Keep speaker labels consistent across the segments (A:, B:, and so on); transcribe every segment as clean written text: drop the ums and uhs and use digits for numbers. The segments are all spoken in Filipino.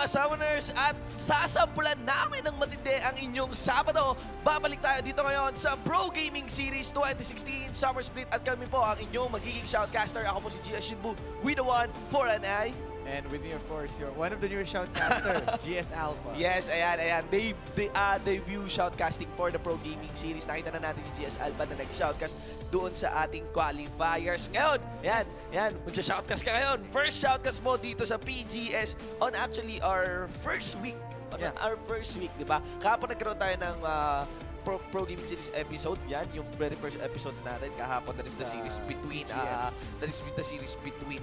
A: mga summoners at sasampulan namin ng matindi ang inyong Sabado. Babalik tayo dito ngayon sa Pro Gaming Series 2016 Summer Split at kami po ang inyong magiging shoutcaster. Ako po si GS Shinbu with the one for an eye.
B: And with me, of course, one of the newer shoutcaster, GS Alpha.
A: Yes, ayan. Debut shoutcasting for the Pro Gaming Series. Nakita na natin si GS Alpha na nag-shoutcast doon sa ating qualifiers. Ngayon, yan, mag-shoutcast ka ngayon. First shoutcast mo dito sa PGS on actually our first week. Our first week, di ba? Kahapon nagkaroon tayo ng Pro Gaming Series episode. Yan, yung very first episode natin kahapon. That is the series between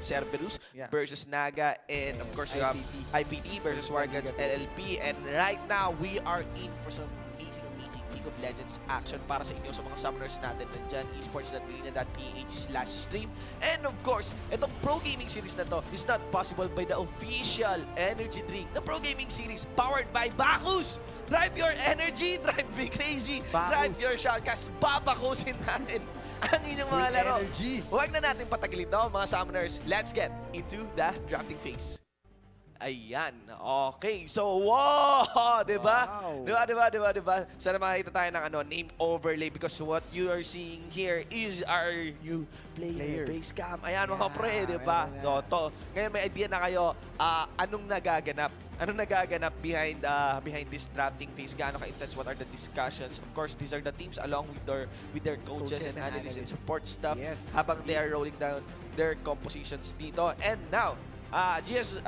A: Cerberus versus Naga, and of course you have IPT versus Warguns LLP. And right now we are in for some amazing League of Legends action para sa inyo sa mga summoners natin nandyan, esports.garena.ph/stream. And of course, itong Pro Gaming Series na to is not possible by the official energy drink, the Pro Gaming Series powered by Bacchus. Drive your energy, drive me crazy, drive your shoutcast, babakusin natin ang inyong mga laro. Huwag na natin patagilin to, mga summoners. Let's get into the drafting phase. Ayan. Okay. So, wow! Diba? Wow. Diba? Sana makita tayo ng name overlay because what you are seeing here is our new player base cam. Ayan mga pre, diba? So, ngayon may idea na kayo anong nagaganap. Anong nagaganap behind this drafting phase? Gaano ka-intense? What are the discussions? Of course, these are the teams along with their coaches and analysts and support staff habang they are rolling down their compositions dito. And now, GS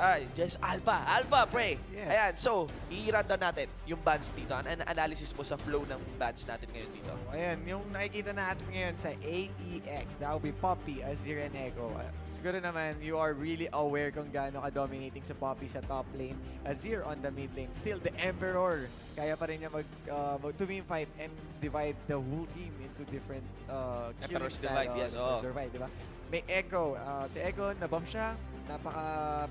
A: Alpha, pre.
B: Yes.
A: Ayan, so, i-rundown natin yung bans dito. An analysis mo sa flow ng bans natin ngayon dito.
B: Ayan, yung nakikita natin ngayon sa AEX, that will be Poppy, Azir, and Echo. Siguro naman, you are really aware kung gaano ka-dominating sa Poppy sa top lane. Azir on the mid lane. Still, the Emperor, kaya pa rin niya mag-2-team fight and divide the whole team into different killing
A: Emperor's divide, yes.
B: Divide, diba? May Echo. Si Echo, na-bomb siya.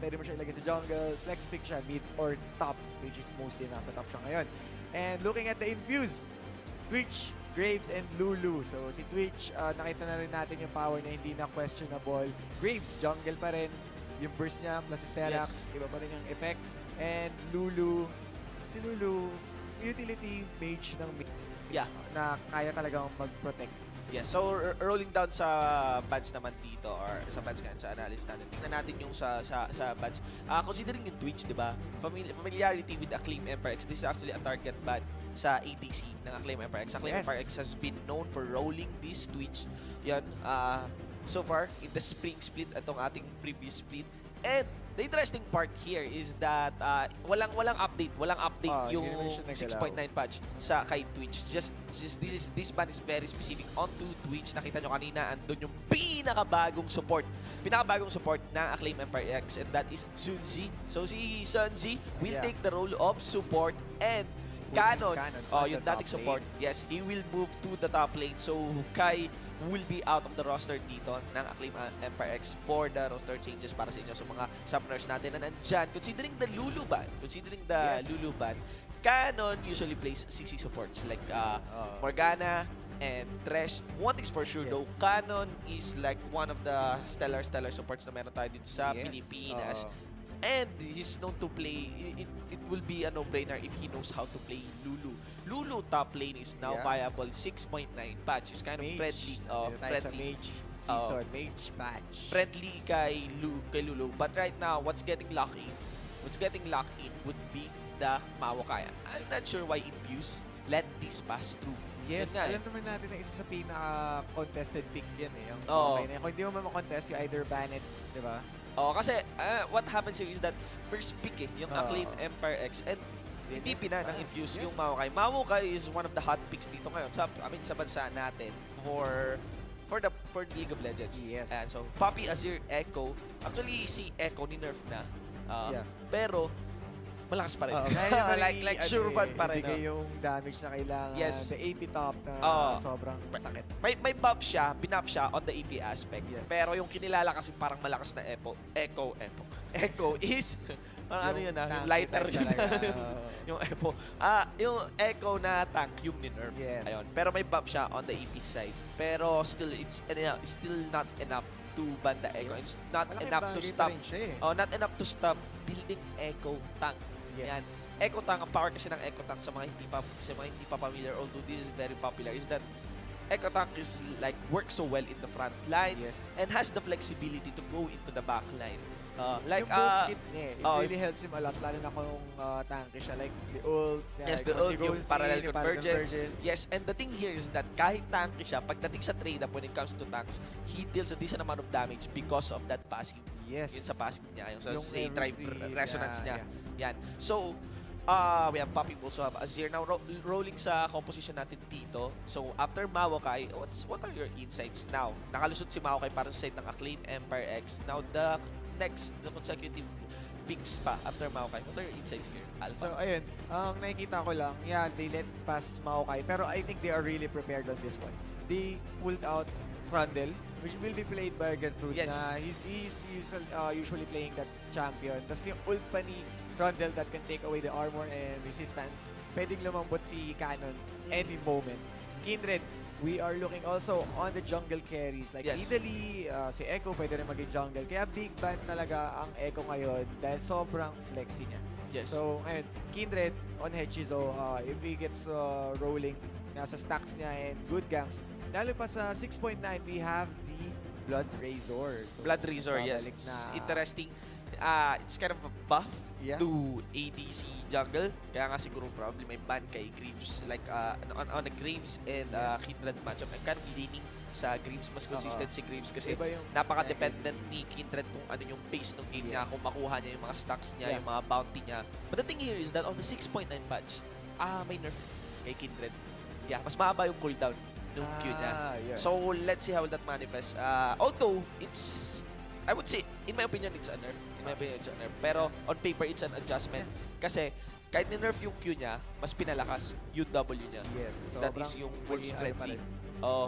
B: Pwede mo siya ilagay sa jungle, flex pick siya, mid or top, which is mostly nasa top siya ngayon. And looking at the infuse, Twitch, Graves, and Lulu. So si Twitch, nakita na rin natin yung power na hindi na questionable. Graves, jungle pa rin. Yung burst niya plus Stellax, iba pa rin yung effect. And Lulu, si Lulu, utility mage ng mid na kaya talagang mag-protect.
A: Yeah, so rolling down sa bans naman dito or sa bans nga sa analysis natin. Tingnan natin yung sa bans. Considering yung Twitch, 'di ba? Familiarity with Acclaim EmperX. This is actually a target ban sa ADC ng Acclaim EmperX. Acclaim EmperX has been known for rolling this Twitch. Yan, so far in the spring split atong ating previous split. And the interesting part here is that walang update yung 6.9 patch sa kay Twitch. Just this ban is very specific onto Twitch. Nakita nyo kanina andun yung pinakabagong support ng Acclaim EmperX, and that is Sunzi. So si Sunzi will take the role of support, and Canon, yung dating support, yes, he will move to the top lane. So Kai will be out of the roster dito ng Acclaim EmperX for the roster changes para sa inyo sa mga summoners natin na nandyan. Considering the Lulu ban, Canon usually plays CC supports like Morgana and Thresh. One thing's for sure though, Canon is like one of the stellar supports na meron tayo dito sa Pilipinas. And he's known to play, it will be a no-brainer if he knows how to play Lulu. Lulu top lane is now viable, 6.9 patch. Is kind of friendly.
B: Mage season, mage patch.
A: Friendly kay Lulu. But right now, what's getting locked in would be the Mawakayan. I'm not sure why Infuse let this pass through.
B: Yes, alam naman natin na isa sa pinaka-contested pick yan eh. Kung hindi mo ma-contest, you either ban it, di ba?
A: Kasi what happens here is that first pick yung Acclaim EmperX, and hindi pina ng Infuse yung Maokai. Maokai is one of the hot picks dito ngayon sa bansa natin for the League of Legends.
B: Yes.
A: And so Poppy, Azir, Echo. Actually si Echo ni nerf na. Pero malakas pa rin. like sure ban pa rin.
B: Ibigay yung damage na kailangan.
A: Yes.
B: The AP top na sobrang sakit.
A: May buff siya, binuff siya on the AP aspect.
B: Yes.
A: Pero yung kinilala kasi parang malakas na Echo is yung lighter yun. Yung Echo. Yung Echo na tank yung ni-nerf.
B: Yes.
A: Ayun. Pero may buff siya on the AP side. Pero still, it's still not enough to ban the Echo. It's not enough to stop. Not enough to stop building Echo tank
B: Yes.
A: Yan. Echo Tank, ang power kasi ng Echo Tank sa mga hindi pa familiar, although this is very popular, is that Echo Tank is like works so well in the front line
B: Yes.
A: and has the flexibility to go into the back line.
B: Yung both kit niya, it
A: oh,
B: really helps him a lot, lalo na kung tanky siya, like the ult,
A: yes, the ult, yung parallel convergence. Yes, and the thing here is that kahit tanky siya, pagdating sa trade-up when it comes to tanks, he deals a decent amount of damage because of that passive.
B: Yes.
A: Yun sa passive niya, yung sa
B: Yung
A: say, drive resonance niya.
B: yeah.
A: Yan. So, we have Poppy, also have Azir. Now, rolling sa composition natin dito. So, after Maokai, what are your insights now? Nakalusot si Maokai para sa side ng Acclaim Empire X. Now, the consecutive picks pa after Maokai. What are your insights here, Alpha?
B: So, ayun. Ang nakikita ko lang, yeah, they let pass Maokai. Pero I think they are really prepared on this one. They pulled out Trundle, which will be played by Gertrude.
A: Yes.
B: Na he's usually playing that champion. Tapos yung ult pa ni Trundle that can take away the armor and resistance. Pwedeng lumambot si Canon any moment. Kindred, we are looking also on the jungle carries. Like
A: Yes.
B: Italy, si Echo pwede rin maging jungle. Kaya big ban talaga ang Echo ngayon dahil sobrang flexy niya.
A: Yes.
B: So, ngayon, Kindred on Hechizo, if he gets rolling, nasa stacks niya and good ganks, lalo pa sa 6.9, we have the Blood Razor. So,
A: Blood Razor, yes.
B: babalik
A: It's
B: na-
A: interesting. It's kind of a buff
B: Yeah.
A: to ADC jungle. Kaya nga siguro probably may ban kay Graves. Like, on the Graves and
B: Yes.
A: Kindred matchup. I'm kind of leaning sa Graves. Mas consistent si Graves kasi
B: Iba yung
A: napaka-dependent ni Kindred kung ano yung pace ng game niya,
B: Yes.
A: kung makuha niya yung mga stacks niya,
B: Yeah.
A: yung mga bounty niya. But the thing here is that on the 6.9 patch, may nerf kay Kindred. Yeah, mas mahaba yung cooldown ng Q niya.
B: Yeah.
A: So, let's see how that manifests. Although, it's, I would say, in my opinion, it's a nerf. In my opinion, it's a nerf. Pero, on paper, it's an adjustment. Kasi, kahit ni-nerf yung Q niya, mas pinalakas yung W niya.
B: yes.
A: That is
B: sobrang
A: yung
B: may
A: Wolf's
B: ano
A: frenzy.
B: pa rin.
A: Oh,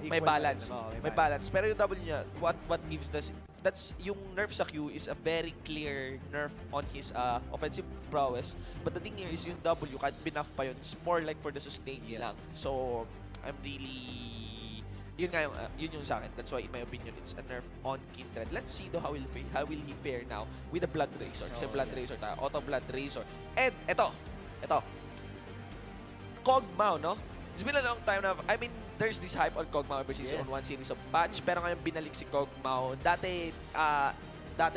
A: may
B: Equal
A: balance.
B: pa rin. Oo,
A: May balance. Pero yung W niya, what gives this, that's yung nerf sa Q is a very clear nerf on his offensive prowess. But the thing here is yung W, kahit binuff pa yun, it's more like for the sustain
B: Yes.
A: lang. So, I'm really, yun nga yung, yun yung sa akin. That's why, in my opinion, it's a nerf on Kindred. Let's see though how will he fare now with the Blood Razor. Kasi
B: Oh,
A: Blood
B: yeah.
A: Razor tayo. Auto Blood Razor. And, eto. Kog'Maw, no? It's been a long time na, I mean, there's this hype on Kog'Maw ever since
B: Yes.
A: on one series of patch. Pero ngayon binalik si Kog'Maw. Dati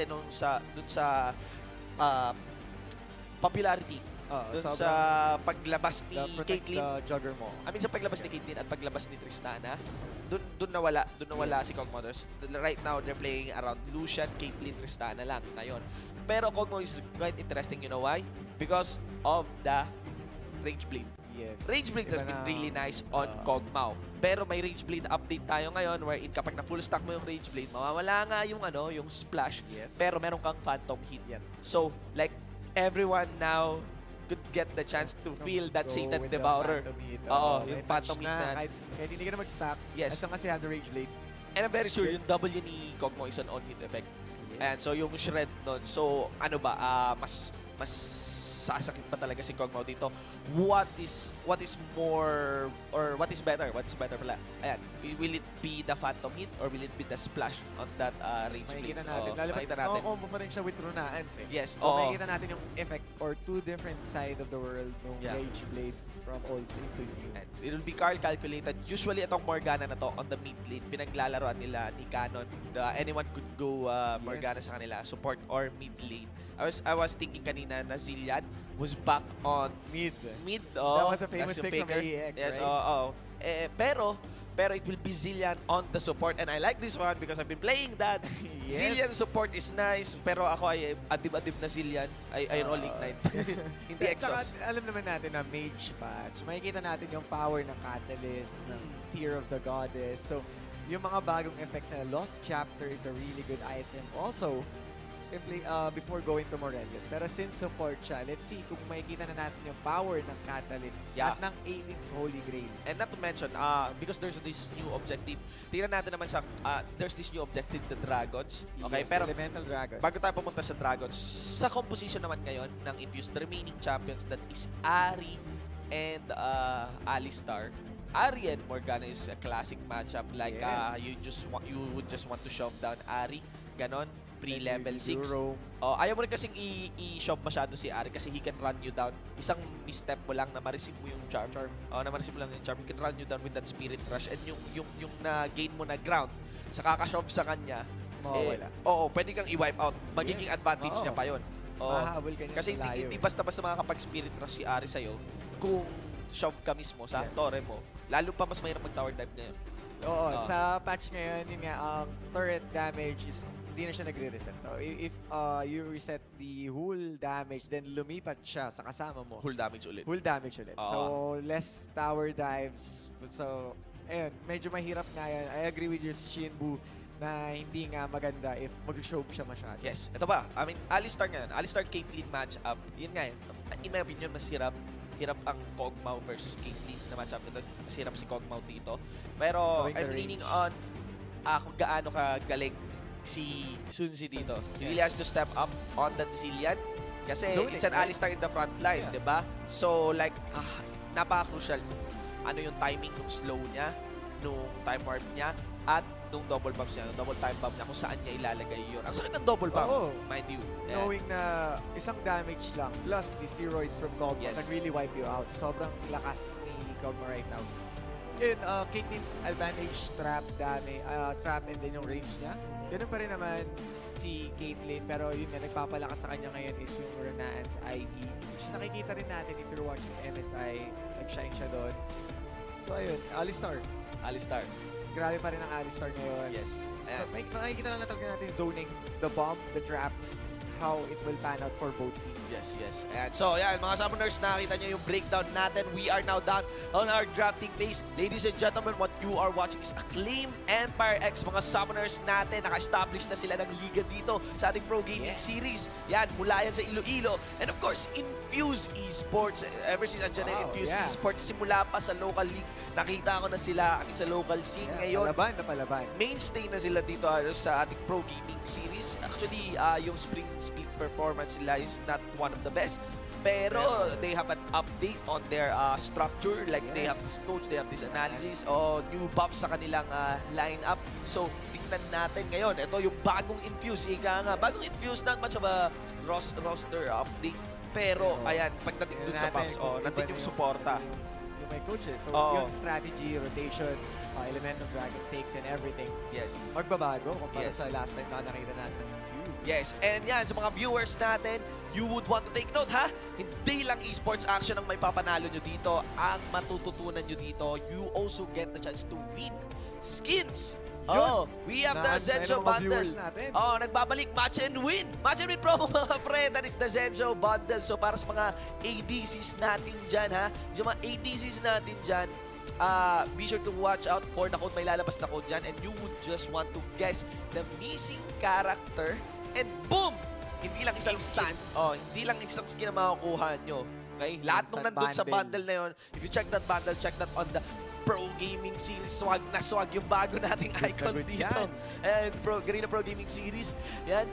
A: dun sa popularity. Dun sa paglabas ni Caitlyn.
B: the jugger mo.
A: I mean, sa paglabas ni Caitlyn at paglabas ni Tristana, dun nawala
B: Yes.
A: si Kog'Maw. Right now, they're playing around Lucian, Caitlyn, Tristana lang ngayon. Pero Kog'Maw is quite interesting, you know why? Because of the Rage Blade.
B: Yes.
A: Rage Blade has
B: Iba
A: been
B: na,
A: really nice on Kog'Maw. Pero may Rage Blade update tayo ngayon wherein kapag na full stack mo yung Rage Blade, mawawala nga yung splash,
B: Yes.
A: pero meron kang Phantom Hit.
B: Yep.
A: So, like, everyone now could get the chance to feel that
B: Go
A: Satan
B: with the
A: Devourer.
B: Phantom Hit.
A: Oo,
B: may
A: yung
B: touch
A: Phantom Hit na.
B: Kahit hindi ka na mag-stack,
A: Yes.
B: as long as you have the Rage Blade.
A: And I'm very sure yung W ni Kog'Maw is an on-hit effect.
B: Yes.
A: And so, yung Shred nun. So, ano ba, mas sasakit pa talaga si Kog'Maw dito. What is more, or what is better? What is better pala? Ayan, will it be the Phantom Hit or will it be the splash on that Rage Blade?
B: Makikita natin.
A: Oo,
B: Lalo
A: makikita
B: pa,
A: natin.
B: combo pa rin siya with Runaans eh.
A: Yes,
B: So,
A: oo.
B: makikita natin yung effect or two different side of the world ng
A: Yeah.
B: Rage Blade from old into new.
A: And it will be Carl calculated. Usually, itong Morgana na to on the mid lane, pinaglalaroan nila ni Canon. Anyone could go Morgana
B: Yes.
A: sa kanila, support or mid lane. I was thinking kanina na Zillian was back on
B: Mid.
A: mid.
B: That was a famous
A: that's yung
B: pick from
A: faker.
B: AEX,
A: Yes,
B: right?
A: oo. Pero it will be Zillian on the support. And I like this one because I've been playing that.
B: Yes.
A: Zillian support is nice, pero ako ay adib-adib na Zillian. I roll Ignite. Hindi
B: Tsaka,
A: exhaust.
B: alam naman natin na mage patch. Makikita natin yung power ng Catalyst, ng Tear of the Goddess. So, yung mga bagong effects na Lost Chapter is a really good item. Also, before going to Morelios. Pero since support siya, let's see kung makikita na natin yung power ng Catalyst
A: Yeah.
B: at ng AEX Holy Grail.
A: And not to mention, because there's this new objective. Tingnan natin naman sa, there's this new objective, the Dragons. Okay,
B: Yes,
A: pero
B: Elemental Dragons.
A: bago tayo pumunta sa Dragons, sa composition naman ngayon ng Infused, the remaining champions, that is Ahri and Alistar. Ahri and Morgana is a classic matchup. Like,
B: Yes.
A: you would just want to shove down Ahri. Ganon. pre-level 6.
B: Euro.
A: Oh, ayaw mo rin kasing i-shove masyado si Ari kasi he can run you down. Isang misstep mo lang na ma-receive mo yung charm. Oh, na ma-receive mo lang yung charm. He can run you down with that spirit rush. And yung na-gain mo na ground, sa kakashove sa kanya,
B: Mawawala.
A: pwede kang i-wipe out. Magiging advantage niya pa yun.
B: Mahabol ka niya
A: Kasi
B: sa layo.
A: hindi basta-basta makakapag-spirit rush si Ari sa'yo kung shove ka mismo sa torre mo. Lalo pa mas mahirap mag-tower dive ngayon.
B: Oo, sa patch ngayon, yun nga, ang turret damage is hindi na siya nagre-reset. So, if you reset the whole damage, then lumipat siya sa kasama mo.
A: Full damage ulit.
B: Full damage ulit.
A: Oo.
B: So, less tower dives. So, ayun, medyo mahirap nga yan. I agree with you, Shinbu, na hindi nga maganda if mag-shove siya masyado.
A: Yes. Ito ba? I mean, Alistar ngayon. Alistar Caitlyn matchup. Yun nga yun. In my opinion, mas hirap ang Kog'Maw versus Caitlyn na matchup nito. Mas hirap si Kog'Maw dito. Pero
B: Going the
A: I'm
B: range.
A: leaning on kung gaano kagaling si Sunzi dito. He really has to step up on that Zillion. Kasi
B: Zoning,
A: it's an
B: right?
A: Alistar in the front line,
B: Yeah.
A: di ba? So like, napaka-crucial kung ano yung timing nung slow niya, nung time warp niya, at nung double bumps niya, nung double time bump niya, kung saan niya ilalagay yun. Ang sakit ng double bump,
B: Oo.
A: mind you. Yeah.
B: Knowing na isang damage lang, plus the steroids from Kog'Maw
A: Yes.
B: can really wipe you out. Sobrang lakas ni Kog'Maw right now. Yun, Caitlyn advantage, trap and then yung range niya. Ganun pa rin naman si Caitlyn, pero yun nga, nagpapalakas sa kanya ngayon is yung Renaant's IE. Which is nakikita rin natin if you're watching MSI, nag-shine siya doon. So ayun, Alistar.
A: Alistar.
B: Grabe pa rin ang Alistar ngayon.
A: Yes.
B: So, makikita lang talaga natin zoning, the bomb, the traps, how it will pan out for both teams.
A: Yes. And so, yan, mga summoners, nakita nyo yung breakdown natin. We are now done on our drafting phase. Ladies and gentlemen, what you are watching is Acclaim Empire X. Mga summoners natin, naka-establish na sila ng liga dito sa ating Pro Gaming Series. Yan, mula yan sa Iloilo. And of course, Infuse Esports. Ever since andyan na Infuse Esports, simula pa sa local league, nakita ko na sila sa local scene ngayon.
B: Palaban.
A: Mainstay na sila dito sa ating Pro Gaming Series. Actually, yung spring split performance nila is not one of the best. Pero they have an update on their structure. Like they have this coach, they have this analysis, new buffs sa kanilang lineup. So, tingnan natin ngayon. Ito yung bagong Infuse. Ika nga, bagong Infuse, not much of a roster update. Pero, ayan, pagdating dun sa buffs, natin yung suporta.
B: Yung may coach eh. So, yung strategy, rotation, element of dragon takes and everything.
A: Yes.
B: Magbabago kumpara sa last time na nakita natin ng Infuse.
A: Yes, and yan, sa mga viewers natin, you would want to take note, ha? Hindi lang esports action ang may papanalo nyo dito. Ang matututunan nyo dito, you also get the chance to win skins. Oh, we have the Zenzo Bundle. Oh, nagbabalik, match and win. Match and win promo mga pre. That is the Zenzo Bundle. So para sa mga ADCs natin dyan, ha? Yung mga ADCs natin dyan, be sure to watch out for the code. May lalabas na code dyan and you would just want to guess the missing character and boom! Hindi lang isang skin. Oh, hindi lang isang skin na makukuha nyo. Okay? Lahat nung nandun sa bundle na yun, if you check that bundle, check that on the Pro Gaming Series. Swag na swag yung bago nating icon dito. And Garena Pro Gaming Series. Yan.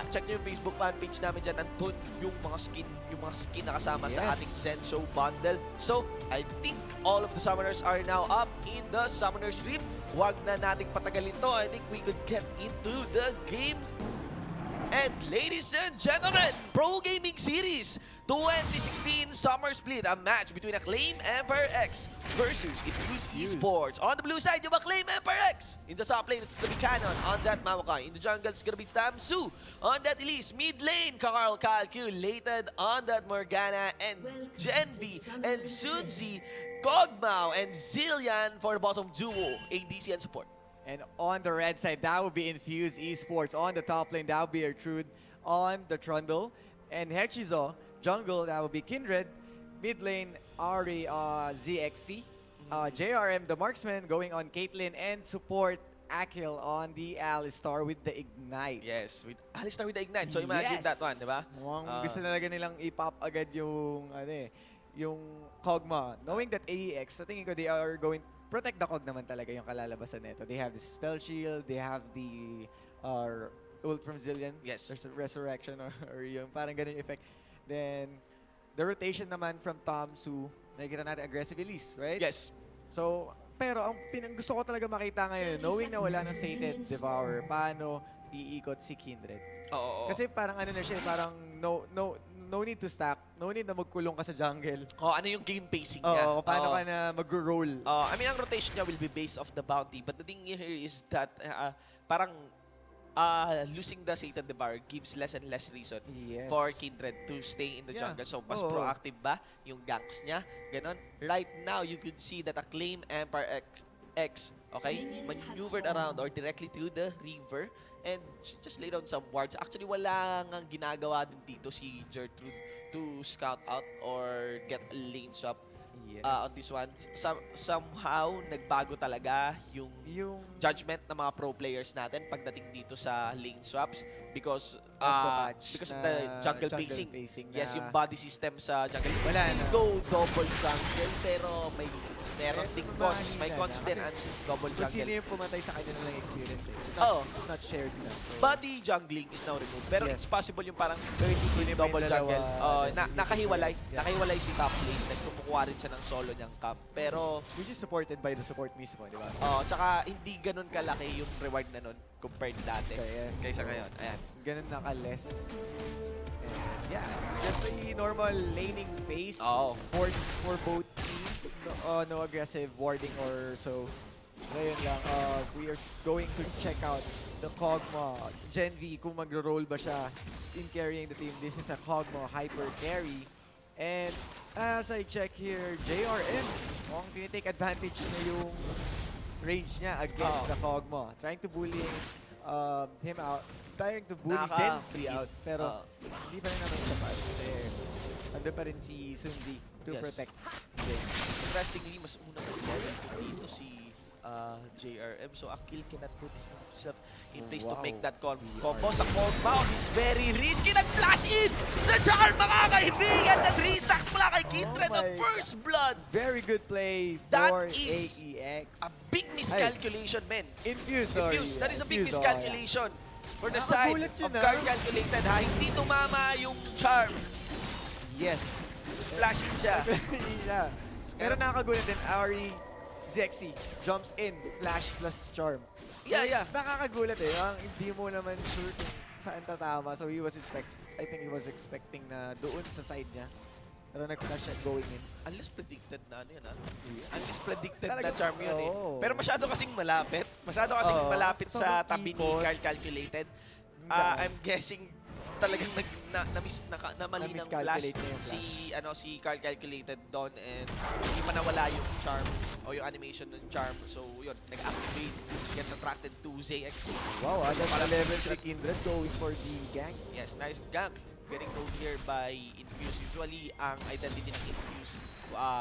A: Check nyo yung Facebook fan page namin dyan. Andun yung mga skin na kasama sa ating Zenzo bundle. So, I think all of the summoners are now up in the Summoners Reap. Huwag na nating patagalin to. I think we could get into the game. And ladies and gentlemen, Pro Gaming Series 2016 Summer Split, a match between Acclaim Empire X versus Infuse Esports. On the blue side, yung Acclaim Empire X. In the top lane, it's gonna be Cannon. On that, Maokai. In the jungle, it's gonna be Stamsu. On that, Elise. Mid lane, Carl calculated. On that, Morgana and Genvi and Sunzi, Kog'Maw and Zillion for the bottom duo, ADC and support.
B: And on the red side, that would be Infuse Esports. On the top lane, that would be Ertrude. On the Trundle. And Hechizo, jungle, that would be Kindred. Mid lane, Ari, ZXC. JRM, the marksman, going on Caitlyn. And support, Akil on the Alistar with the Ignite.
A: Yes, with Alistar with the Ignite. So imagine that one, di ba?
B: Gusto talaga nilang ipop agad yung, yung Kog'Maw. Knowing that AEX, sa tingin ko, they are going protect the Kog naman talaga yung kalalabasan nito. They have the spell shield, they have the ult from Zillion.
A: Yes.
B: There's a resurrection or yung parang ganun yung effect. Then, the rotation naman from Tamsu, nakikita natin aggressive Elise, right?
A: Yes.
B: So, pero ang gusto ko talaga makita ngayon, knowing na wala ng Sated Devourer, paano iikot si Kindred.
A: Oo.
B: Kasi parang ano na siya, parang no need to stack. No need na magkulong ka sa jungle.
A: Ano yung game pacing niya?
B: Oo, paano ka na mag-roll.
A: I mean, ang rotation niya will be based off the bounty. But the thing here is that parang losing the Satan Devour gives less and less reason
B: Yes.
A: for Kindred to stay in the
B: Yeah.
A: jungle. So, mas
B: Oo.
A: proactive ba yung ganks niya? Ganon. Right now, you could see that Acclaim Empire X, okay, maneuvered around or directly to the river and she just laid down some wards. Actually, wala nang ginagawa din dito si Gertrude to scout out or get a lane swap
B: Yes.
A: on this one. Somehow, nagbago talaga yung judgment ng mga pro players natin pagdating dito sa lane swaps because
B: Because
A: of the jungle pacing. Yes, yung body system sa jungle.
B: Wala
A: Still
B: na.
A: go double jungle pero meron ding cons. May
B: mahina
A: cons
B: na.
A: din
B: Kasi
A: ang double
B: Kung sino
A: jungle.
B: yung pumatay sa kanya na lang experience eh.
A: Oo.
B: It's not shared na. So,
A: Body jungling is now removed. Pero
B: Yes.
A: it's possible yung parang 30 kill
B: Kunin mo
A: double
B: yung
A: jungle.
B: dalawa,
A: Nakahiwalay.
B: Yeah.
A: Nakahiwalay si top lane. Nagkumukuha rin siya ng solo niyang camp. Pero
B: which is supported by the support mismo, di ba?
A: tsaka hindi ganun kalaki yung reward na nun compared dati.
B: Yes.
A: Kaysa
B: So,
A: ngayon. Ayan.
B: Ganun naka-less. And yeah, just a normal laning phase
A: Oo.
B: for both teams. No aggressive warding or so. Ngayon lang, we are going to check out the Kog'Maw. Gen V, kung magro-roll ba siya in carrying the team. This is a Kog'Maw hyper carry. And as I check here, JRM, mukhang tinitake advantage na yung range niya against the Kog'Maw. Trying to bully him out. Trying to bully Gen V out. Pero hindi pa rin naman sapat. Kasi andun pa rin si Sunzi to
A: Yes.
B: protect.
A: Interestingly, mas unang nag-level dito si JRM. So, Akil cannot put himself in place to
B: Wow.
A: make that combo. Sa Kog'Maw, he's very risky. Nag-flash in sa Charm, mga kaibigan. Nag-restacks mula kay Kindred
B: Oh
A: ng
B: my
A: first blood.
B: Very good play
A: That
B: for
A: is
B: AEX.
A: A big miscalculation, men.
B: Infuse, sorry.
A: Infuse. That is a big
B: Infuse,
A: miscalculation. For the side
B: Nakakagulat yun,
A: of Card Calculated, ha? Hindi tumama yung Charm.
B: Yes.
A: Flashing siya.
B: Yeah. Pero nakakagulat din, Ari Zexy jumps in, flash plus charm.
A: Yeah.
B: Nakakagulat eh. Hindi mo naman sure kung saan tatama. So I think he was expecting na doon sa side niya. Pero nag-flash siya going in.
A: Unless predicted na ano yan, ha? Unless predicted na
B: Talagang-
A: Charm yun, eh.
B: Oo.
A: Pero masyado kasing malapit. Masyado kasing
B: Oo.
A: malapit sa
B: Sobrang
A: tabi ni
B: ipon.
A: Card Calculated. I'm guessing talagang namali ng flash
B: Na-miscalculate na yung flash.
A: si Card Calculated doon and hindi pa nawala yung charm o yung animation ng charm. So yun, nag-activate, gets attracted to ZXC.
B: Wow, that's
A: Para-
B: a level 3 Kindred going for the gank.
A: Yes, nice gank. Getting known here by Infuse. Usually, ang identity ng Infuse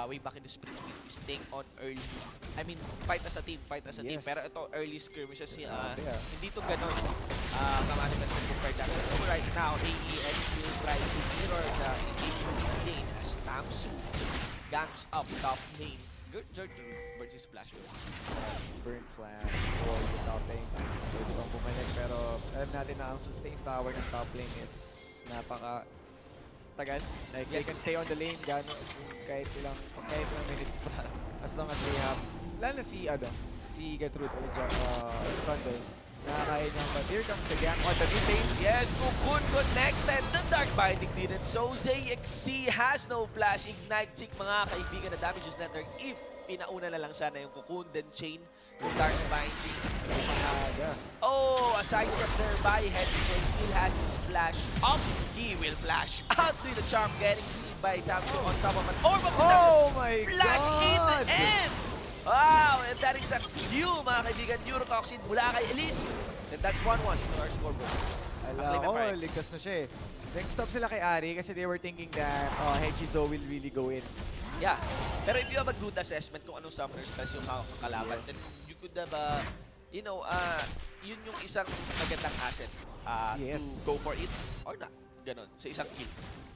A: way back in the spring is staying on early. I mean, fight as a team.
B: Yes.
A: Pero ito, early skirmishes,
B: Yeah.
A: hindi to ganun ka-manifest compared that. So right now, AEX will try to mirror the engagement lane as Tamsu ganks up top lane. Good versus Splash.
B: Burn flash for the top lane. Pwede pang bumalik pero alam natin na ang sustain power ng top lane is napaka tagal. Like they
A: Yes.
B: can stay on the lane kahit ilang minutes pa as long as they have lalo na si Gertrude o Trundle nakakaya niya but here comes the gank on the mid lane.
A: Yes, Cocoon connected. The Dark Binding didn't. So ZXC has no flash. Ignite Tick, mga kaibigan, na damage is network. If pinauna na lang sana yung Cocoon, then Chain, yung Dark Binding.
B: Maaga.
A: Oh, a sidestep there by Hedge. So he still has his flash up. He will flash out with the charm, getting seen by Tamsu on top of an orb of the
B: Oh my
A: flash in the
B: God!
A: end! Wow, and that is a Q, mga kaibigan. Neurotoxin mula kay Elise. And that's 1-1 to our scoreboard. Acclaim
B: Oh,
A: Empire X.
B: ligtas na siya eh. Next stop sila kay Ari kasi they were thinking that Hechizo will really go in.
A: Yeah. Pero if you have a good assessment kung anong summoner spells yung kakalaban, then you could have, yun yung isang magandang asset
B: Yes.
A: to go for it or not. Ganon, sa isang kill.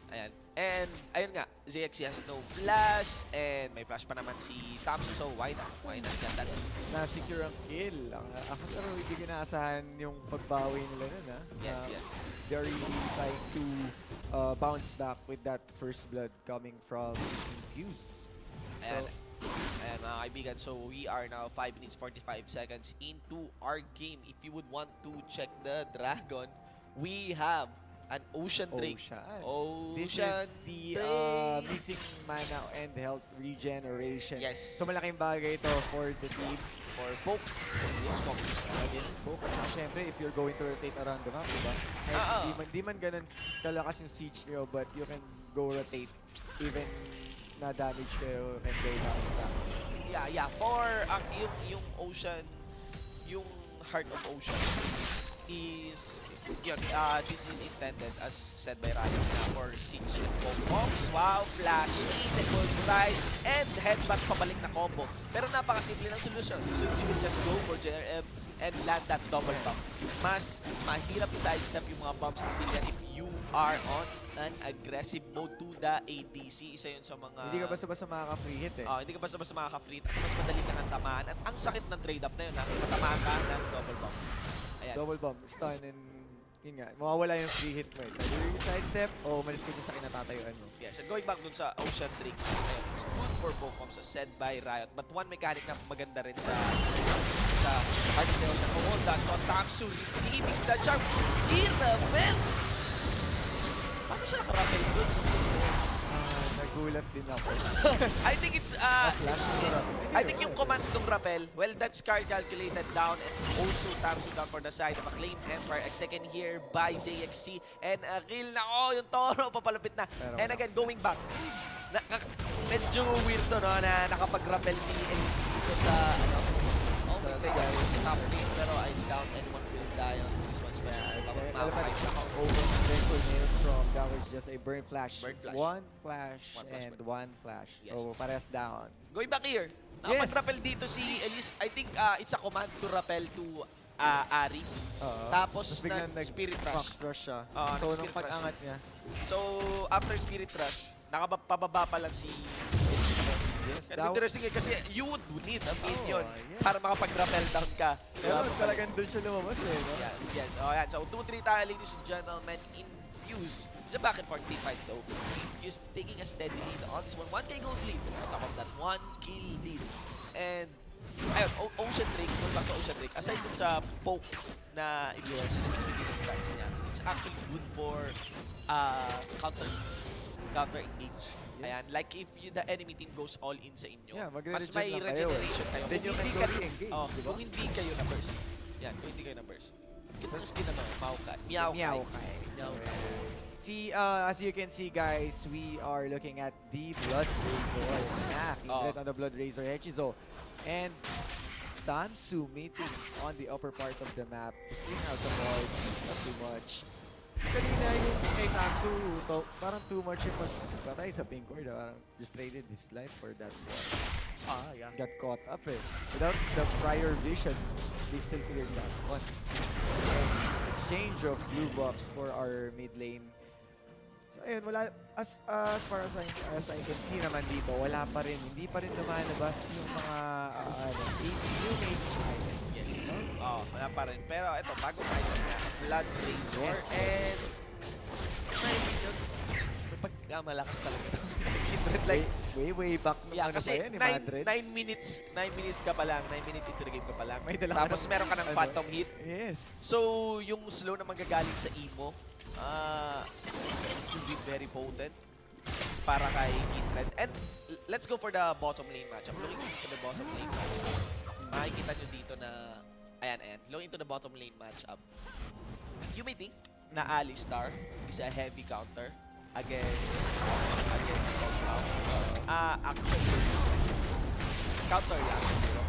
A: Ayan. And, ayun nga, ZXC has no flash, and may flash pa naman si Tamsu, so why not? Why not get that?
B: Na-secure ang kill. Ako pero hindi ko inaasahan yung pagbawi nila nun
A: Yes, yes.
B: They're really trying to bounce back with that first blood coming from Infuse.
A: Ayan. Ayan, mga kaibigan. So we are now 5 minutes 45 seconds into our game. If you would want to check the dragon, we have an Ocean Drake.
B: This
A: Ocean
B: is the
A: Drake.
B: missing mana and health regeneration.
A: Yes.
B: So malaking bagay ito for the team.
A: For poke. This is focus.
B: Against Poke. At syempre, if you're going to rotate around the map, diba? Di man ganun kalakas yung siege nyo, but you can go rotate. Even na damage kayo, can go down back.
A: Yeah. For yung Ocean, yung Heart of Ocean is yun, this is intended as said by Ryan for siege and bombs. Wow, flash in, gold price, and headbutt pabalik na combo. Pero napakasimple ng solusyon. So you will just go for JRM and land that double bump. Mas mahirap i-sidestep yung mga bumps ni Cillian if you are on an aggressive mode to the ADC. Isa yun sa mga...
B: Hindi ka basta-basta makaka-free hit eh.
A: Hindi ka basta-basta makaka-free hit. Mas madali kang tamaan. At ang sakit ng trade-up na yun, matamaan ka ng double bump. Ayan.
B: Double bump, stun, and yun nga, mawawala yung free hit mo eh. Either yung sidestep o umalis ka dun sa kinatatayuan mo.
A: Yes, and going back dun sa Ocean Drake, it's good for both bombs as said by Riot. But one mechanic na maganda rin sa Heart of the Ocean. Hold that on Taksu receiving the charm in the belt. Paano siya nakarapel dun sa place na yun?
B: Nagulat din ako.
A: I think it's I think yung command ng rappel, well, that's card calculated down and also Tamsu down for the side of Acclaim Empire X taken here by ZXT and kill na yung Toro papalapit na. And again, going back, medyo weird to no na nakapag-rappel si Elise dito sa top lane, pero I doubt anyone will die on this one.
B: That was just a burn flash. One flash and one flash.
A: Yes.
B: So parehas down.
A: Going back here, nakapag-rappel dito si Elise. I think it's a command to rappel to Ari. Tapos nag-Spirit Rush.
B: siya. So nung pag-angat niya.
A: So after Spirit Rush, nakapababa pa lang si Elise.
B: Yes,
A: Pero interesting kasi you would need a minion
B: yes.
A: para makapag-rappel down ka.
B: Pero talagang doon siya lumabas eh. No?
A: Yes. Yan. So 2-3 tayo, ladies and gentlemen, Infuse. It's a back and forth team fight though. Infuse taking a steady lead on this one. 1k gold lead. On top of that, 1 kill lead. And ayun, Ocean Drake, going back to Ocean Drake, aside dun sa poke na if you watch the beginning stats niya, it's actually good for counter engage.
B: Yes.
A: Ayan, like if the enemy team goes all in sa inyo, mas
B: magre-regen
A: may
B: lang
A: regeneration kayo.
B: Then you can go re-engage, diba?
A: Kung hindi kayo na burst. Yan, kung hindi kayo na burst. Kita ng skin na Maokai.
B: Meowkai. See, as you can see guys, we are looking at the Blood Razor. Kindred on the Blood Razor Hechizo. And Tamsu meeting on the upper part of the map. Pulling out the ball, not too much. Kanina yung kay Tamsu, so parang too much yung patay sa pink cord. Just traded his life for that one.
A: Yeah.
B: Got caught up eh. Without the prior vision, they still cleared that one. And exchange of blue buffs for our mid lane. So ayun, wala, as far as I can see naman dito, wala pa rin, hindi pa rin lumalabas yung mga new mage item.
A: Yes. Wala pa rin. Pero ito, bagong item na. Blood Razor.
B: Yes.
A: And may minion. Pagkamalakas talaga ito. Like,
B: way back nung ano
A: kasi
B: pa yan,
A: 9 minutes ka pa lang, 9 minute into the game ka pa lang.
B: May dala
A: Tapos meron ka ng phantom hit.
B: Yes.
A: So, yung slow na manggagaling sa emo, will be very potent para kay Kindred. And let's go for the bottom lane matchup. Looking into the bottom lane matchup. Makikita nyo dito na, ayan. Looking into the bottom lane matchup. You may think na Alistar is a heavy counter against compound. Actually, counter yan.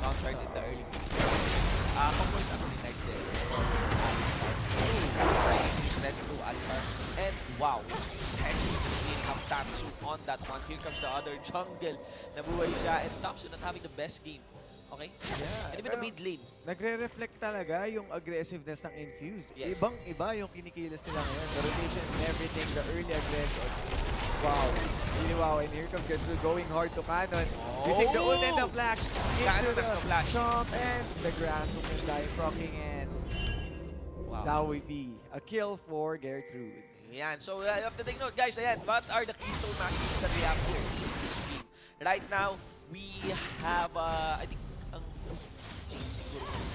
A: Countered in the early games. Combo is actually nice there. Alistar. He's ready to Alistar. And wow, he's actually just cleaning up Tamsu on that one. Here comes the other jungle. Nabuhay siya and Tamsu not having the best game. Okay?
B: Yeah.
A: And even the mid lane.
B: Nagre-reflect talaga yung aggressiveness ng Infuse.
A: Yes.
B: Ibang-iba yung kinikilos nila ngayon. The rotation and everything, the early aggression. Wow. Really wow. And here comes Getsu going hard to Cannon. Using the ult and the flash.
A: Cannon
B: Into
A: plus
B: the
A: the flash.
B: jump and the grass will die proccing and that would be a kill for Gertrude.
A: Ayan. So, you have to take note, guys. Ayan, what are the keystone masters that we have here in this game? Right now, we have, I think, ang GC siguro would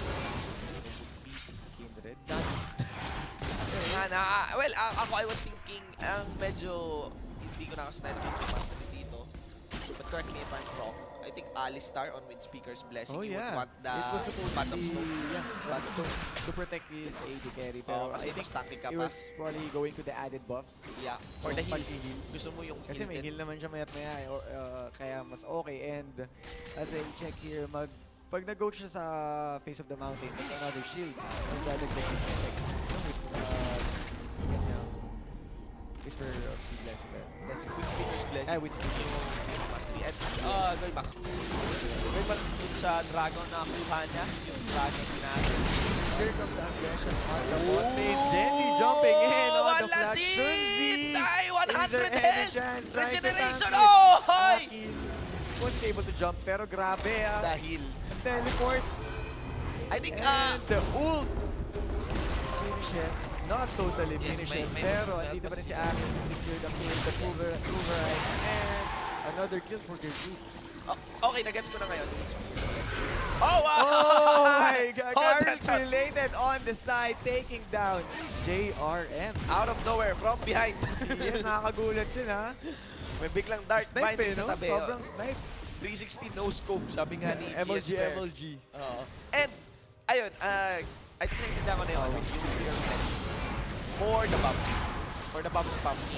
A: be
B: Kindred.
A: well, ako I was thinking, medyo hindi ko nakasanayan na Crystal Mastery dito. But correct me if I'm wrong. I think Alistar on Windspeaker's Blessing,
B: Oh
A: you would
B: yeah.
A: want the
B: It was supposed
A: bottom
B: to be,
A: stone.
B: yeah, bottom stone to protect his AD carry. Pero
A: Kasi
B: I think
A: mas tanky ka
B: it
A: pa.
B: was probably going to the added buffs.
A: Yeah, or the
B: Yung
A: heal.
B: pag-heal.
A: Gusto mo yung
B: Kasi may
A: din.
B: heal naman siya mayat maya, kaya mas okay. And as I check here, pag nag-go siya sa face of the mountain, that's another shield. And dadagdag yung effect. Ganyang Whisper of the Blessing.
A: Windspeaker's Blessing.
B: With Speaker.
A: Crystal Mastery. And, going back. Going back dun sa Dragon na kuha niya. Yung Dragon natin.
B: Here comes the aggression on the bot lane. Jenny jumping in on the
A: Wala
B: flash.
A: si
B: Shunzi!
A: Tay! 100
B: Is there any
A: health!
B: chance? Right
A: Regeneration!
B: to
A: Oh! Hoy!
B: Akil wasn't able to jump, pero grabe
A: Dahil.
B: ang teleport.
A: I think,
B: And the ult finishes. Not totally
A: Yes,
B: finishes,
A: may
B: pero
A: help
B: andito pa rin
A: pa
B: si
A: si-
B: Akil to secure the kill, the Pulverize, and another kill for Gertrude.
A: okay, nagets ko na ngayon. Oh, wow!
B: Oh my God!
A: Oh,
B: Carl
A: that's a-
B: related on the side, taking down JRM.
A: Out of nowhere, from behind.
B: Yes, nakakagulat yun ha.
A: May biglang dart
B: Snipe
A: binding
B: eh,
A: sa
B: no?
A: tabi.
B: Sobrang snipe.
A: 360 no scope, sabi nga ni
B: MLG,
A: GS Fair.
B: MLG.
A: Oo. And, ayun, I think naintindihan ko na yun. Yung speaker blessing. For the buff. For the buff spam ni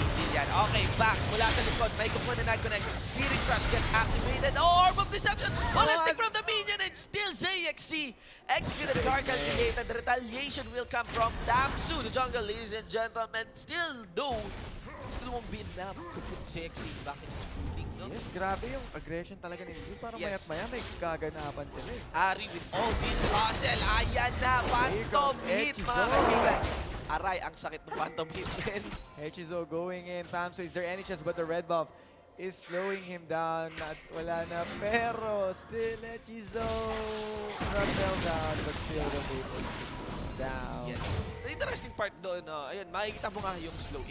A: Zillian. Okay, back mula sa likod. May kukuha na nag-connect. Spirit Crush gets activated. Orb of Deception. Holistic from the minion and still ZXC. Executed card calculated. The retaliation will come from Damsu, the jungle, ladies and gentlemen. Still won't beat them. ZXC back in shooting, no?
B: Yes, grabe yung aggression talaga ni Zil. Parang
A: Yes.
B: mayat-maya may gaganapan sila eh.
A: Ari with all this hustle. Ayan na, Phantom
B: Here
A: Hit,
B: comes
A: mga
B: Echizo.
A: kaibigan. Aray, ang sakit ng Phantom Hit. And
B: Hechizo going in. Tamso, is there any chance? But the red buff is slowing him down. At wala na. Pero still Hechizo fell down. But still the able down.
A: yes. The interesting part doon, ayun, makikita mo nga yung slow.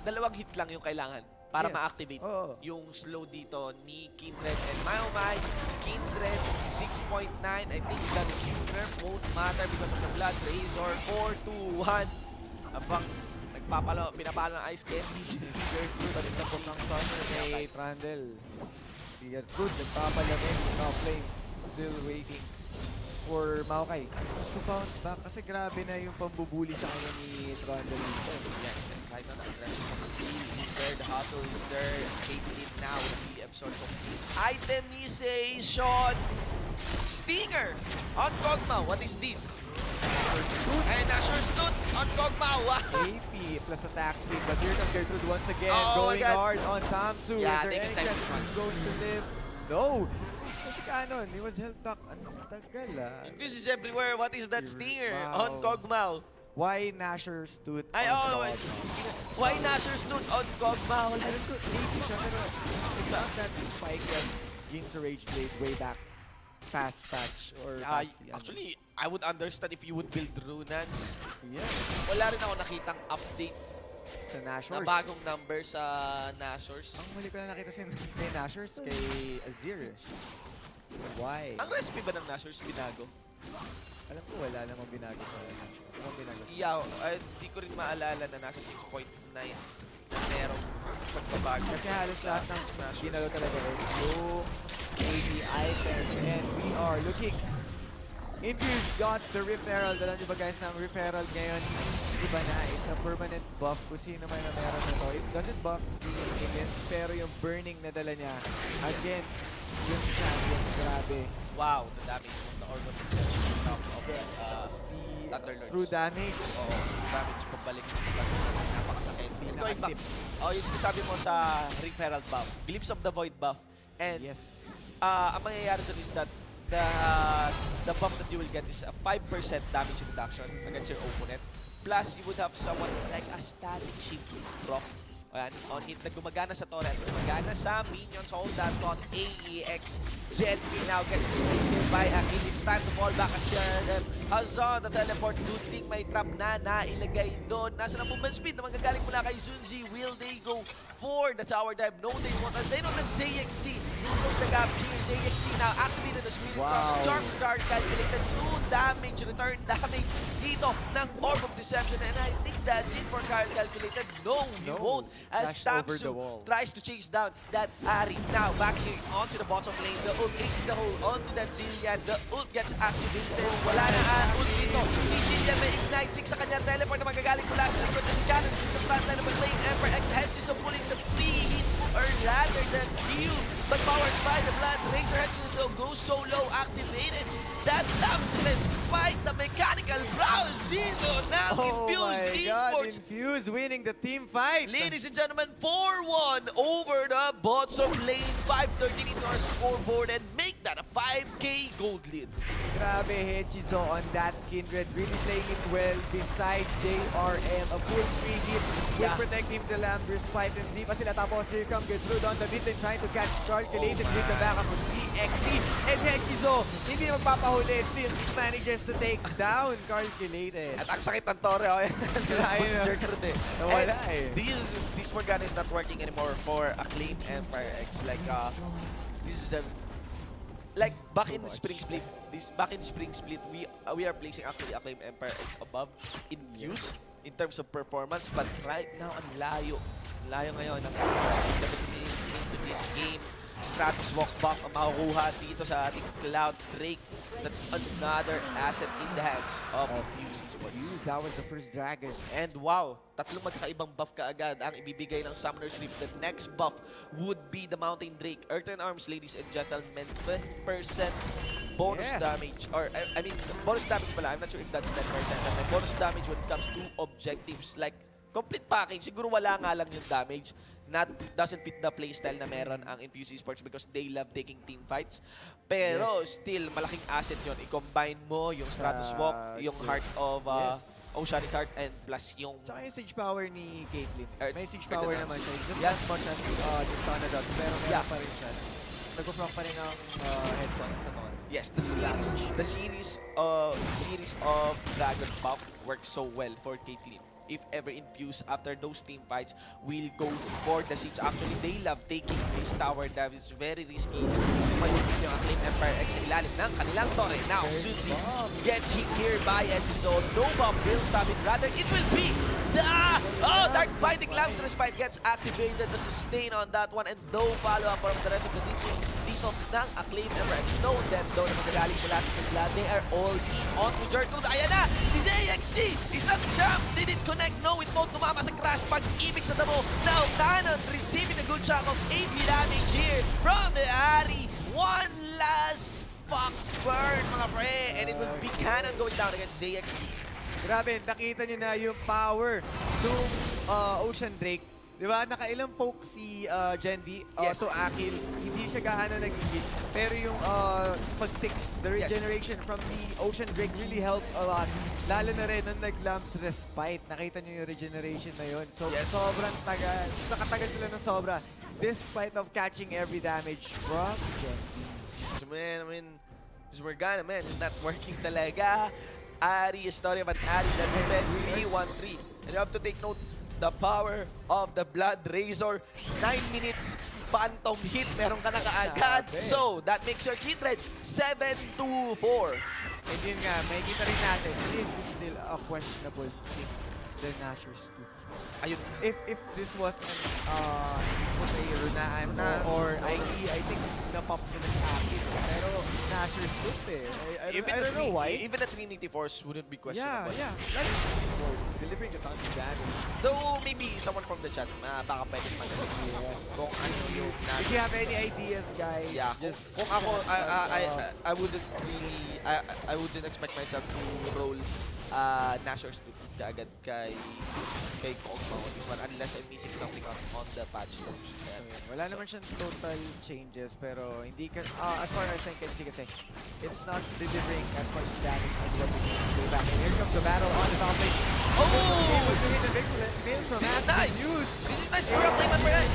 A: Dalawang hit lang yung kailangan para
B: Yes.
A: ma-activate
B: Oo.
A: yung slow dito ni Kindred and Mayomay. Kindred, 6.9. I think that nerf won't matter because of the blood. Razor, 4-2-1. Abang, pinapalo ng Ice Candy.
B: Gertrude at tapos ng summer kay Trandel. Si Gertrude nagpapalamin top lane. Still waiting for Maokai to bounce back kasi grabe na yung pambubuli sa kanya ni Trandel dito.
A: Yes, and kahit na aggression is there, the hustle is there, taking it now, really absorb complete itemization. Stinger on Kog'Maw, what is this? And Asher Stood on Kog'Maw, wow!
B: AP plus attack speed, but here comes Gertrude once again,
A: Oh my
B: going
A: God.
B: hard on Tamsu.
A: Yeah,
B: Is there
A: taking
B: any
A: time
B: chance
A: this one.
B: he's going to live? No! Kasi kanon, he was held back. Ang tagal
A: This is everywhere, what is that Stinger
B: Wow.
A: on Kog'Maw?
B: Why Nasher stood
A: Ay,
B: on
A: oh,
B: Kog'Maw?
A: why Asher Stood on Kog'Maw?
B: Alam ko, AP siya, pero it's not that spike as Gin's Rage Blade way back fast touch or fast,
A: Actually, I would understand if you would build Runans.
B: yeah,
A: Wala rin ako nakitang update
B: sa
A: na
B: Nashors.
A: bagong number sa Nashors.
B: Ang huli ko na nakita kay Nashors, kay Azir. Why?
A: Ang recipe ba ng Nashors binago?
B: Alam ko wala namang binago sa Nashors. Anong binago?
A: Yeah, di ko rin maalala na nasa 6.9 na merong pagbabago.
B: Kasi halos lahat ng
A: Nashors.
B: ginalo talaga is yung AD items. And we are looking. Infuse got the referral. Alam niyo ba guys na ang referral ngayon, iba na. It's a permanent buff kung sino man na meron na to. It doesn't buff the minions, pero yung burning na dala niya against yung champions. Grabe.
A: Wow, the damage from the Orb of Deception on top of
B: The
A: Thunderlords.
B: true damage.
A: Oo, damage pabalik ng Thunderlords. Napakasakit. And going back, yung sinasabi mo sa referral buff, Glimpse of the Void buff. And
B: Yes.
A: ang mangyayari doon is that the buff that you will get is a 5% damage reduction against your opponent. Plus, you would have someone like a static shield proc. Ayan, on hit na gumagana sa torrent, gumagana sa minions. Hold that thought, AEX. Gentry now gets displaced here by Akil. It's time to fall back as Hazon, the teleport, looting, may trap na nailagay doon. Nasa na movement speed na manggagaling mula kay Sunzi. Will they go for the tower dive. No, they want us. They know that ZXC will close the gap here. ZXC now activated the Spirit Cross. Storm Scar calculated 2 damage, return damage dito ng Orb of Deception. And I think that's it for Carl calculated. No, he won't. As
B: Flashed over the
A: Tamsu
B: wall.
A: tries to chase down that Ari. Now back here onto the bottom lane. The ult acing the hole onto that Zillian. The ult gets activated. Wala na ang ult dito. Si Zillian may ignite 6 sa kanyang teleport na magagaling mula sa likod. The Scannon to the front line of the lane. Emperor X hedges of pulling the 3 hits or rather the Q. But powered by the blood, Razor hedges so goes solo activated. That lamps in despite the mechanical browse dito ng Infuse Esports.
B: Infuse winning the team fight.
A: Ladies and gentlemen, 4-1 over the bottom lane. 5-13 into our scoreboard and make that a 5K gold lead.
B: Grabe, Hechizo on that Kindred. Really playing it well beside JRM. A full free hit will protect him the lamb despite hindi pa sila tapos. Here comes Gertrude on the mid lane trying to catch Calculated with the backup of EXE. And Hechizo, hindi na magpapahuli. Still manages to take down Calculated.
A: At ang sakit ng Torre.
B: Ayun na.
A: Gertrude eh.
B: Nawala eh.
A: This Morgana is not working anymore for Acclaim Empire X. Like, this is the... Like, back in Spring Split, we are placing actually Acclaim Empire X above Infuse in terms of performance. But right now, ang layo. Ang layo ngayon ng 17 into this game. Stratus walk buff ang makukuha dito sa ating Cloud Drake. That's another asset in the hands of Infuse Esports.
B: That was the first dragon.
A: And wow, tatlong magkakaibang buff kaagad ang ibibigay ng Summoner's Rift. The next buff would be the Mountain Drake. Earthen Arms, ladies and gentlemen, 20% bonus damage. Or, I mean, bonus damage pala. I'm not sure if that's 10%. But may bonus damage when it comes to objectives. Like, complete package. Siguro wala nga lang yung damage. Doesn't fit the playstyle na meron ang Infuse Esports because they love taking team fights. Pero still, malaking asset yun. I-combine mo yung Stratus Walk, yung Heart of Oceanic Heart, and plus yung...
B: Tsaka yung siege power ni Caitlyn. May siege
A: Earthen
B: power
A: Arms.
B: naman siya. Just as much as the Thunderdots. Pero meron pa rin siya. Nag-proc pa rin ang headshot sa Thor.
A: Yes, the series of Dragon Buff works so well for Caitlyn. If ever Infuse after those team fights will go for the siege. Actually, they love taking this tower dive. It's very risky. Malupit yung Acclaim Empire X sa ilalim ng kanilang Torre. Now, Suzy gets hit here by Edgezo. No bomb will stop it. Rather, it will be the... Oh, Dark Binding Lamps in the spite gets activated. The sustain on that one and no follow-up from the rest of the teams dito ng Acclaim Empire X. No dead though na magagaling mula sa kanila. They are all in on to Gertrude. Ayan na! Si ZXC! Isang jump! Didn't connect. No, it won't tumama sa crash. Pag-ibig sa damo. Now, Cannon receiving a good chunk of 80 damage here from the Ari. One last Fox burn, mga pre. And it will be Cannon going down against ZXC.
B: Grabe, nakita nyo na yung power ng Ocean Drake. Di ba? Nakailang poke si Gen V to Akil. Hindi siya gaano nag-hit. Pero yung pag-tick, the regeneration from the Ocean Drake really helped a lot. Lalo na rin nung nag-lamps respite. Nakita nyo yung regeneration na yun. So, sobrang tagal. Nakatagal sila ng sobra. Despite of catching every damage from Gen V.
A: So, man, I mean, this Morgana, man, is not working talaga. Ari, a story of an Ari that spent 3-1-3. And you have to take note, the power of the Blood Razor. 9 minutes, phantom hit, meron ka na kaagad. So, that makes your Kindred 7-4.
B: And yun nga, may kita rin natin, this is still a questionable thing. The Nashers too.
A: Ayun.
B: If this was a Runaan or IE, I think na-pop nila si Akil. Pero Nashers too I don't know why.
A: Even the Trinity Force wouldn't be questionable.
B: Yeah. Like Trinity Force, delivering the tons of damage.
A: Though maybe someone from the chat, baka pwede man. Kung ano yung
B: If you have any ideas, guys,
A: yeah,
B: just
A: kung ako, I wouldn't really, I wouldn't expect myself to roll Nashers to agad kay Kogma on this one unless I'm missing something on the patch notes.
B: Wala naman siyang total changes pero hindi ka, as far as I can see kasi it's not delivering as much damage as what we need to go back. And here comes the battle on the top lane. Able to hit the Veils from
A: nice. This is nice for Acclaim Empire X.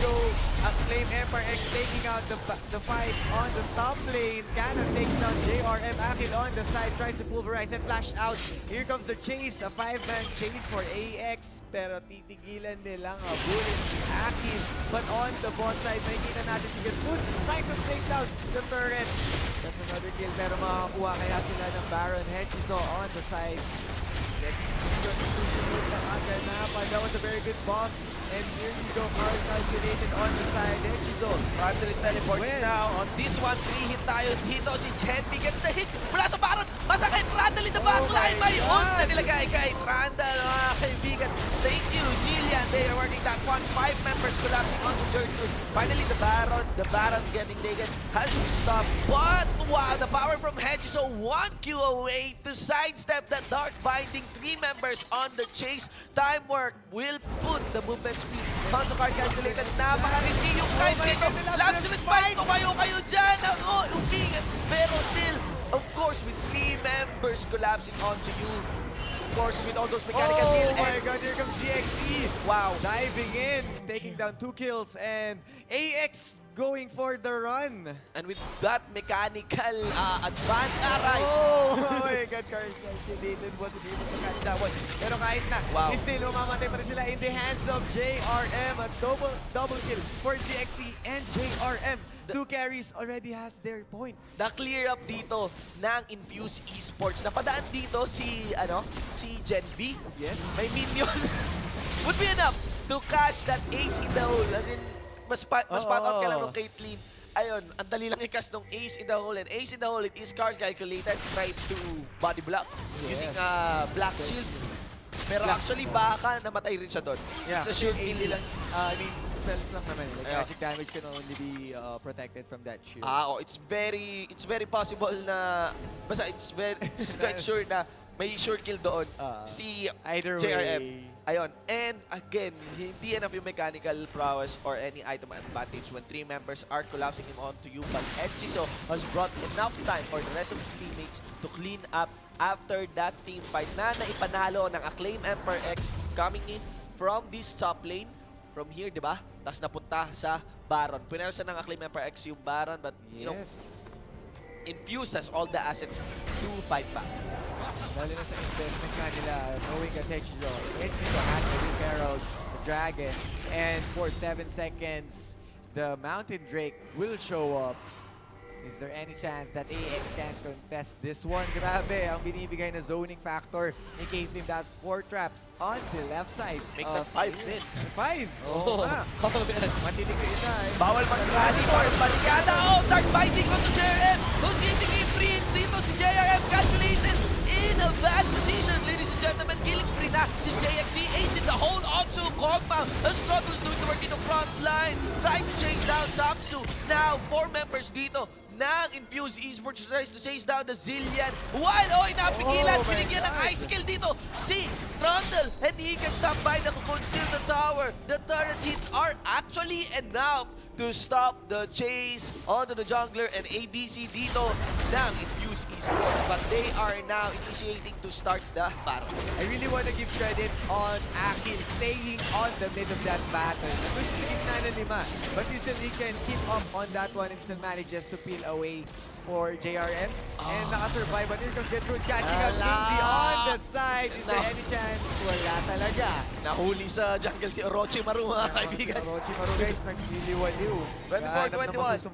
B: Acclaim Empire X taking out the fight on the top lane. Cannon takes down JRM. Akil on the side tries to pulverize and flash out. Here comes the chase, a 5-man chase for AEX, pero titigilan nilang bullet si Akin. But on the bot side, makikita natin si Gertrude trying to take down the turret. That's another kill, pero makakuha kaya sila ng Baron Hechizo on the side. Let's see your decision ng Aganapa. That was a very good bomb. And here you go, Carl calculated on the side. Hechizo.
A: Randall is teleporting now. On this one, 3-hit tayo dito. Si Genvi gets the hit mula sa Baron. Masakit. Randall in the backline. May ult na nilagay kay Randall. Mga kaibigan. Thank you, Zillian. They are working that one. 5 members collapsing on the Gertrude. Finally, the Baron getting taken has been stopped. But wow, the power from Hechizo. 1 kill away to sidestep that Dark Binding. 3 members on the chase. Time work will put the movement speed on the card calculated. Napaka-risky yung time dito. Labs in the spike. Tumayo kayo dyan. Ako, umingat. Pero still, of course, with 3 members collapsing onto you. Of course, with all those mechanical kill.
B: Oh my god, here comes GXE.
A: Wow.
B: Diving in, taking down 2 kills, and AX going for the run.
A: And with that mechanical advance, aray.
B: Oh my god, Carl calculated wasn't able to catch that one. Pero kahit na,
A: Wow.
B: still mamamatay pa rin sila in the hands of JRM. A double kill for GXE and JRM. 2 carries already has their points.
A: Na-clear up dito ng Infuse Esports. Napadaan dito si Genvi.
B: Yes.
A: May minion. Would be enough to catch that ace in the hole. As in, mas spot out ka lang ng Caitlyn. Ayun, ang dali lang i-cast ng ace in the hole. And ace in the hole, it is card calculated. Try to body block using Black Shield. Pero actually, baka namatay rin siya doon.
B: Yeah,
A: It's a sure kill.
B: lang. I mean, spells lang naman. Like, magic damage can only be protected from that shield.
A: It's very possible na basta it's quite sure na may sure kill doon si
B: Either
A: JRM.
B: way.
A: Ayun. And again, hindi enough yung mechanical prowess or any item advantage when 3 members are collapsing him onto you. But Hechizo has brought enough time for the rest of his teammates to clean up after that team fight na naipanalo ng Acclaim Emperor X coming in from this top lane. From here, di ba? Tapos napunta sa Baron. Pinelsa ng Acclaim Emperor X yung Baron, but you know, Infuse has all the assets to fight back.
B: Lalo na sa investment nga nila, knowing that Hechizo has the Blue Herald, the Dragon, and for 7 seconds, the Mountain Drake will show up. Is there any chance that AX can contest this one? Grabe, ang binibigay na zoning factor ni Caitlyn. That's 4 traps on the left side.
A: Make that 5 din.
B: 5? Oo nga. Matitig na isa eh.
A: Bawal mag-rally or balikada. Oh, Dark Binding onto JRM. Who's hitting a free dito si JRM calculated in a bad position. Ladies and gentlemen, killing spree na si JXE. Ace in the hole onto Kog'Maw. The struggle is doing the work in the front line. Trying to chase down Tapsu. Now, 4 members dito ng Infuse Esports tries to chase down the Zillian. While, napigilan, binigyan ng ice skill dito si Trundle. And he can stop by the cocoon, steal the tower. The turret hits are actually enough to stop the chase onto the jungler and ADC dito ng Infuse Esports. But they are now initiating to start the battle.
B: I really want to give credit on Akin staying on the mid of that battle. Napush sa gitna na 5, but still he can keep up on that one and still manages to peel away for JRM. And nakasurvive, but here comes Gertrude catching out Cindy on the side. Is there any chance? Wala talaga.
A: Nahuli sa jungle si Orochimaru, mga kaibigan.
B: Orochimaru guys, nagliliwaliw.
A: 24-21.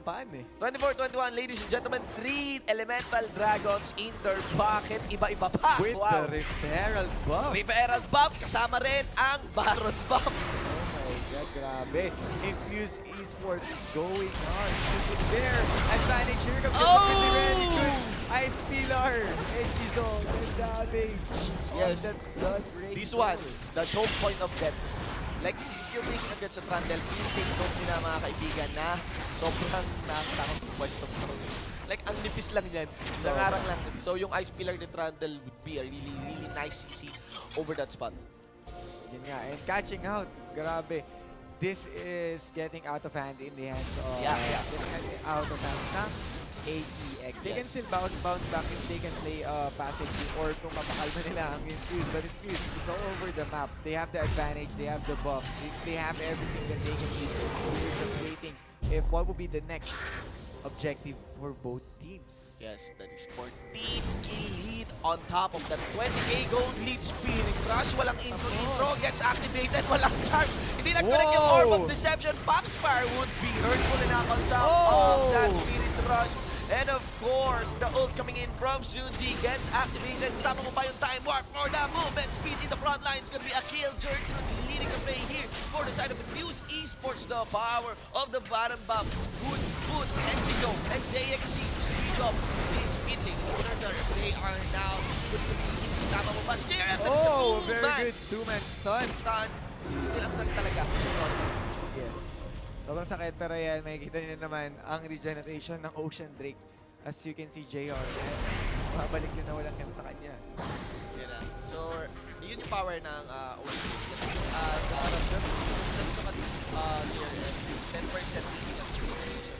A: 24-21, ladies and gentlemen, 3 elemental dragons in their pocket. Iba-iba pa.
B: With the referral buff.
A: Referral buff, kasama rin ang Baron buff.
B: Oh my god, grabe. Infuse Esports going on. Using their advantage. Here comes the really good Ice Pillar. Hechizo, the damage.
A: Yes. This one,
B: goal.
A: the choke point of death. Like, if you're facing against a Trundle, please take note nila mga kaibigan na sobrang nakakatakot ng pwesto mo. Like, ang nipis lang yan. Sa ngarang lang kasi. So, yung Ice Pillar ni Trundle would be a really, really nice CC over that spot.
B: Yun nga, and catching out. Grabe. This is getting out of hand in the hands of... Getting out of hands ng AEX. They can still bounce back if they can play passive or kung mapakalma nila ang Infuse. But Infuse is all over the map. They have the advantage, they have the buff, they have everything that they can do. We're just waiting if what will be the next objective for both teams.
A: Yes, that is for Team Kill Lead On top of that 20k gold lead, Spirit Rush, walang intro, gets activated, walang charm. Hindi nag-connect yung Orb of Deception. Foxfire would be hurtful enough on top of that Spirit Rush. And of course, the ult coming in from Sunzi gets activated. Sama mo pa yung time warp for the movement speed in the front line. It's gonna be a kill. Gertrude leading the play here for the side of Infuse Esports. The power of the bottom buff would put Enzigo and AEX to switch up this mid lane. They are now sisama mo pa si JRF.
B: Very good two-man stun.
A: Stun. Still ang sakit talaga.
B: Yes. Sobrang sakit, pero yan, makikita niyo naman ang regeneration ng Ocean Drake. As you can see, JR, babalik yun na walang yan sa kanya.
A: Yun na. So, yun yung power ng Ocean Drake. Let's look at JRF. 10% easy ang regeneration.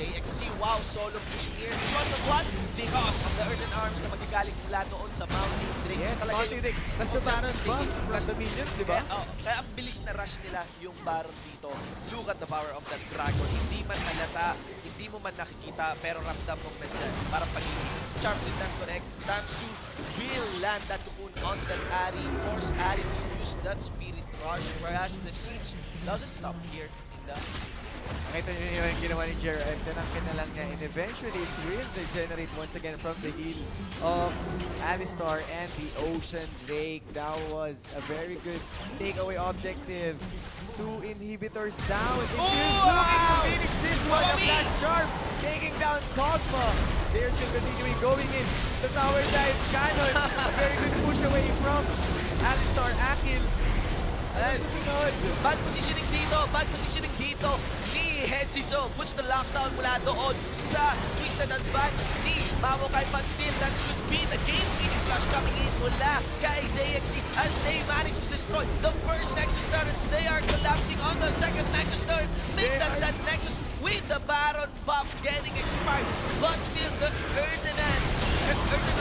A: AEX, wow, solo push here. Because of what? Because of the Earthen Arms na magagaling mula doon sa Mountain Drake.
B: Yes,
A: so,
B: Mountain Drake. Plus the Baron buff, plus the minions, di ba?
A: Kaya ang bilis na rush nila yung Baron dito. Look at the power of that Dragon. Hindi man halata, hindi mo man nakikita, pero ramdam mong nandyan. Parang pag-ibig. Charm did not connect. Tamsu will land that cocoon on that Ari. Force Ari to use that Spirit Rush. Whereas the Siege doesn't stop here in the...
B: Nakita niyo yung ginawa ni Jer, and tinangkin na lang niya, and eventually it will regenerate once again from the heal of Alistar and the Ocean Drake. That was a very good takeaway objective. 2 inhibitors down. Looking to finish this one. A flash charm taking down Dogma. They're still continuing going in. The tower dive cannon. A very good push away from Alistar. Akil.
A: Bad positioning dito ni Hedziso. Puts the lockdown mula doon sa twisted advance ni Mamokai Pansteel. That could be the game-winning flash coming in mula kay AEX as they manage to destroy the first Nexus turret. They are collapsing on the second Nexus turret. Make that Nexus with the Baron buff getting expired. But still the Earthen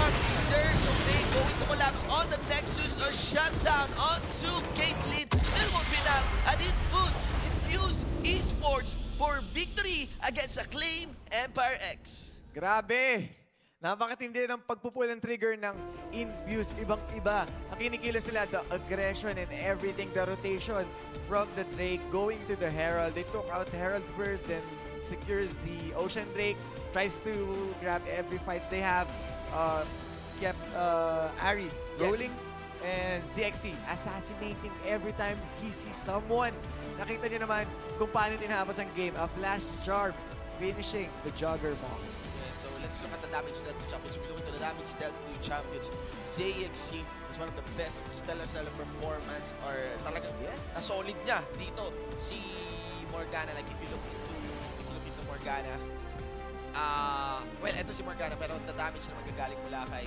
A: Arms is there, so they going to collapse on the Nexus or shut down onto Caitlyn. Still won't be enough, and it would Infuse Esports for victory against Acclaim Empire X.
B: Grabe! Napakatindi ng pagpupul ng trigger ng Infuse. Ibang-iba. Ang kinikilos sila, the aggression and everything, the rotation from the Drake going to the Herald. They took out Herald first, then secures the Ocean Drake, tries to grab every fight they have, kept Ari rolling, and ZXC assassinating every time he sees someone. Nakita niyo naman kung paano tinapos ang game. A flash charm finishing the Juggernaut.
A: So let's look at the damage dealt to champions. We look into the damage dealt to champions. ZXC is one of the best stellar performance, or talagang solid niya dito. Si Morgana, like if you look into Morgana, well, ito si Morgana, pero the damage na magagaling mula kay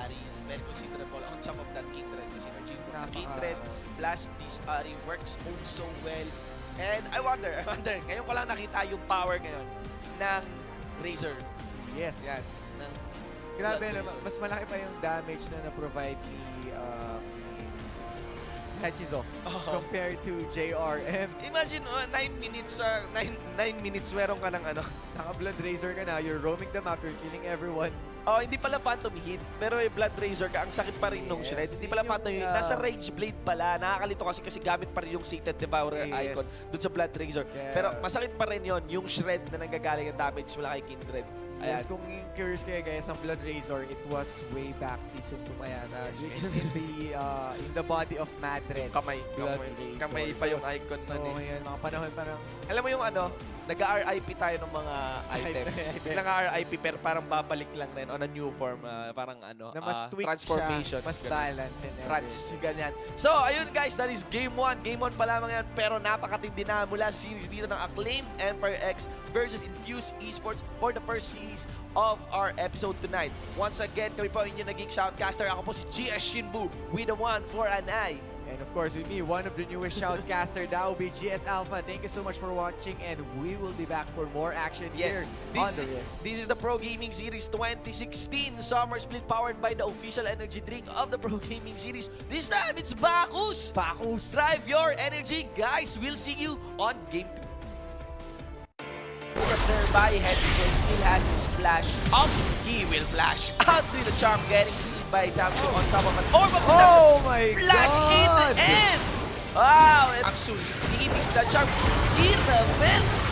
A: Ari is very considerable on top of that Kindred. The synergy from Kindred plus this Ari works so well. And I wonder, ngayon ko lang nakita yung power ngayon ng Razor.
B: Yes.
A: Yan.
B: Grabe, mas malaki pa yung damage na na-provide ni Hechizo compared to JRM.
A: Imagine, 9 minutes meron ka ng
B: Naka-Blood Razor ka na, you're roaming the map, you're killing everyone.
A: Oh, hindi pala Phantom Hit, pero Blood Razor ka, ang sakit pa rin nung shred. Hindi pala Phantom Hit, nasa Rage Blade pala. Nakakalito kasi gamit pa rin yung Sated Devourer icon dun sa Blood Razor. Pero masakit pa rin yon yung shred na nanggagaling ang damage mula kay Kindred. Ayan.
B: Yes, kung curious kayo guys, ang Blood Razor, it was way back season 2 pa yata. In the body of Madred.
A: Kamay pa yung icon
B: so, yun, mga panahon parang...
A: Alam mo yung nag-RIP tayo ng mga items. Biglang RIP pero parang babalik lang rin on a new form. Parang
B: na mas tweak
A: transformation.
B: Siya, mas balance and everything.
A: Ganyan. So, ayun guys, that is Game 1. Game 1 pa lamang yan, pero napakatindi na mula sa series dito ng Acclaim Empire X versus Infuse Esports for the first series of our episode tonight. Once again, kami po inyong naging shoutcaster. Ako po si GS Shinbu with the one for an eye.
B: And of course, with me, one of the newest shoutcaster, that will be GS Alpha. Thank you so much for watching, and we will be back for more action here on the Rift.
A: This is the Pro Gaming Series 2016 Summer Split powered by the official energy drink of the Pro Gaming Series. This time, it's Bacchus!
B: Bacchus!
A: Drive your energy, guys! We'll see you on Game 2. Step there nearby. Henderson still has his flash up. He will flash out with the charm, getting seen by Tamsu on top of an orb of
B: Oh my
A: flash in the
B: god!
A: end! Wow, and Tamsu receiving the charm in the middle.